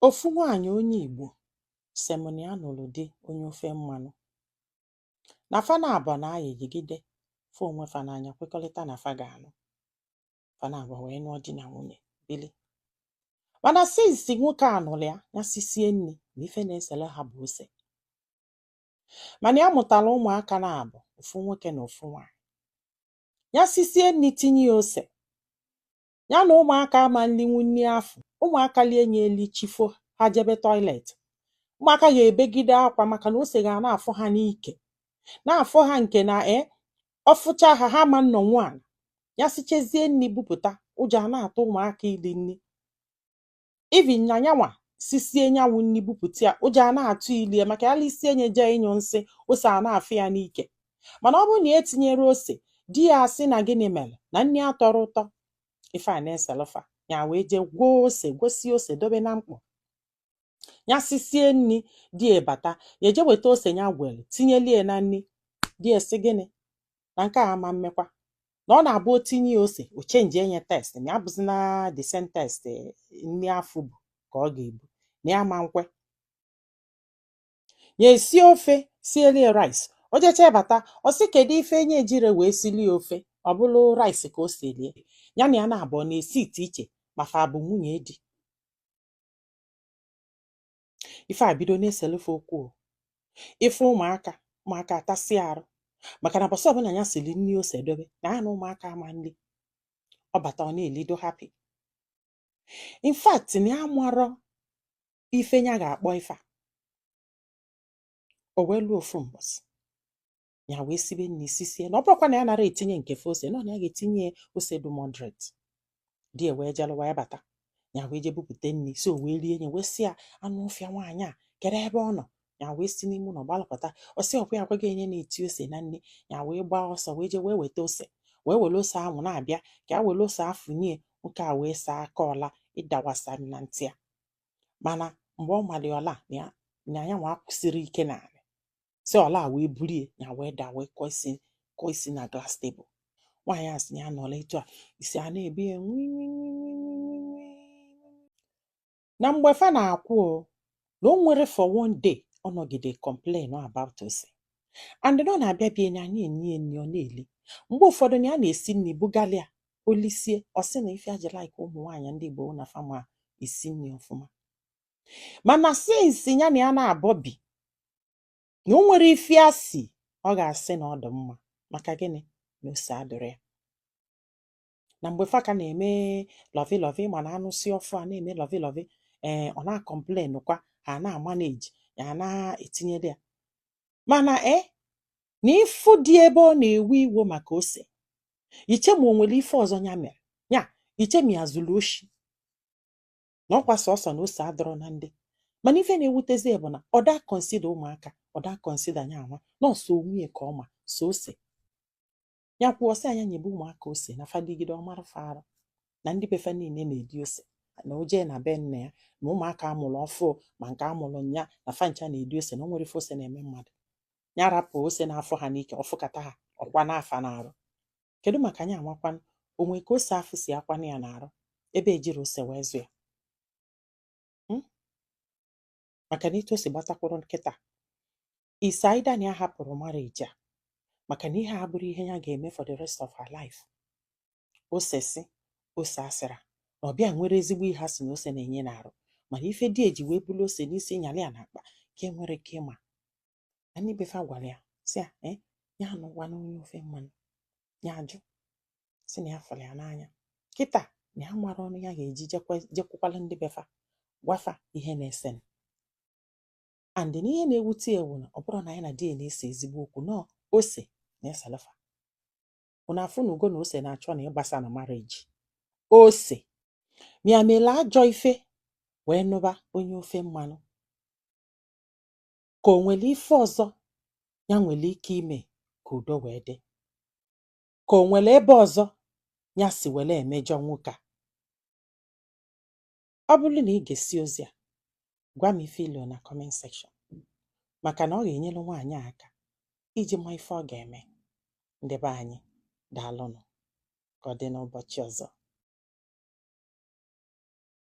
Ofu nwaanyị onye Igbo sị m na ya nụrụ di onye ofe mmanụ. Na fa na-abọ na-ayịgide fa onwe fa n'anya kwekọrịta na fa ga-anụ. Fa na-abọ wee nụọ di na nwunye bili. Mana since nwoke a nụrụ ya sisie nri na ife na-esele ha bụ ose. Mana ya mụtara ụmụaka na-abụ ofu nwoke na ofu nwaanyị. Ya sisie nri tinye ya ose. Ya na ụmụaka ama nlinwu nri afụ. Ụmụaka lie nye eli chifo ha jebe toilet. Ụmụaka ga-ebegide akwa maka na ose ga na-afụ ha n'ike. Na-afụ ha nke na ọfụcha ha ha ma nnọ nwaanyị. Ya sichezie nri bupụta ụjọ a na-atụ ụmụaka ili nri. Even na nyanwa sisie nyanwụ nri bupụta ya ụjọ a na-atụ ilie maka ya lisie nye jee ịnyụ nsị ose a na-afụ ya n'ike. Mana ọ bụrụ na etinyere ose di ya asị na gịnị mere na nri atọrọ ụtọ ife a na-eselefa ya wee jee gosie ose dobe na mkpọ. Ya sisie nri di ebata ya eje weta ose ya gwere tinyelie na nri di esi gịnị na nke a ama mmekwa na ọ na-abụ otinye ose o chenji enye test na abụzi na the same test nri afụ bụ ka ọ ga-ebu na ya ma nkwe. Ya esi ofe sielie rice o jecha bata ọ sị kedu ife enye ejire wee silie ofe ọ bụrụ rice ka o selie ya na ya na-abụ na-esi ite iche ma fa bụ nwunye di. Ife a bido na-eselefe okwu ife ụmụaka atasị arụ maka na bọsọ ọbụla ya sili nri ose dobe na ya na ụmụaka ama nri ọ bata ọ na-elido happy. In fact na ya marọ ife ya ga-akpọ ife a o wee luo ofu mbọsị ya wee sibe nri sisie na ọ bụrụkwa na ya nara etinye nke fe ose nọ na ya ga-etinye ose du moderate. Di wee jalụwa ya bata ya wee je bupụta nri so wee rie nye wee sị ya anụ ọfịa nwaanyị a kedu ebe ọ nọ ya wee si n'ime ụlọ gbalụpụta ọ sị ọkwa ya akwaghị enye na-eti ose na nri ya wee gbaa ọsọ wee je wee weta ose wee were ose ahụ na-abịa ka a were ose afụ nye nwoke a wee saa aka ọla ịdawasa na ntị ya. Mana mgbe ọ mali ọla na ya nwa kwụsịrị ike na anị si ọla wee burie ya wee da wee kọọ isi na glass table. Nwaanyị a sị ya nọla etu a isi a na-ebi ya na mgbe fa na-akwụ na o nwere for one day ọ nọgide complain about ose and ọ na-abịa bie na anyị enye nri ọ na-eli mgbe ụfọdụ na ya na-esi nri bugalia olisie ọ sị na ife aja like ụmụ nwaanyị ndị Igbo na fama esi nri ọfụma. Mana since ya na ya na-abọbi na o nwere ife asị ọ ga-asị na ọ dị mma maka gịnị na ose adịrị ya. Na mgbe fa ka na-eme lovi mana anụ si ọfụ a na-eme lovi ọ na-complain kwa ha na-manage ya na-etinyere ya. Mana na ịfụ dị ebe ọ na-ewe iwo maka ose iche ma o nwere ife ọzọ ya mere ya iche ma ya zuru oshi na ọkwa sọsọ na ose adọrọ na ndị. Mana ife na-ewutezi bụ na ọ da consider ụmụaka ọ da consider ya nwa nọọsụ onwe ka ọma so ose ya kwuo sị anya nyebe ụmụaka ose na fadigide ọmara fa arụ na ndị befa niile na-edi ose na o jee na be nna ya na ụmụaka amụrụ ọfụ ma nke amụrụ nya na fancha na-edi ose na o nwere ife ose na-eme mmadụ ya rapụ ose na-afụ ha n'ike ọfụkata ha ọkwa n'afa na-arụ. Kedu maka anya amakwanụ onwe ka ose afụ si akwanụ ya na-arụ ebe ejiri ose wee zụ ya maka na ite ose gbatakwuru nkịta isi aida na ya hapụrụ marriage a maka na ihe a bụrụ ihe ya ga-eme for the rest of her life. Ose si ose asịra na ọbịa nwere ezigbo ihe asị na ose na-enye n'arụ mana ife di eji wee bulu ose n'isi nyalị ya n'akpa ka enwere ike ịma na ndị befa gwara ya si ya ya anụwa n'onye ofe mmanụ ya ajụ si na ya fụrụ ya n'anya kịta na ya mara ọnụ ya ga-eji jekwukwala ndị befa gwafa ihe na-ese and na ihe na-ewute ewu na ọ bụrụ na ya na di na-ese ezigbo okwu nọ ose na-eselefa ụna afụ na ugo na ose na-achọ na ịgbasa na marriage ose mịa mele ajọ ife wee nụba onye ofe mmanụ ka o nwere ife ọzọ ya nwere ike ime ka udo wee dị ka o nwere ebe ọzọ ya si were emejọ nwoke a. Ọ bụrụ na ị ga-esi ozi a gwa m ife ilu na comment section maka na ọ ga-enyere nwaanyị aka iji ma ife ọ ga-eme. Ndị be anyị daalụnụ ka ọ dị n'ụbọchị ọzọ.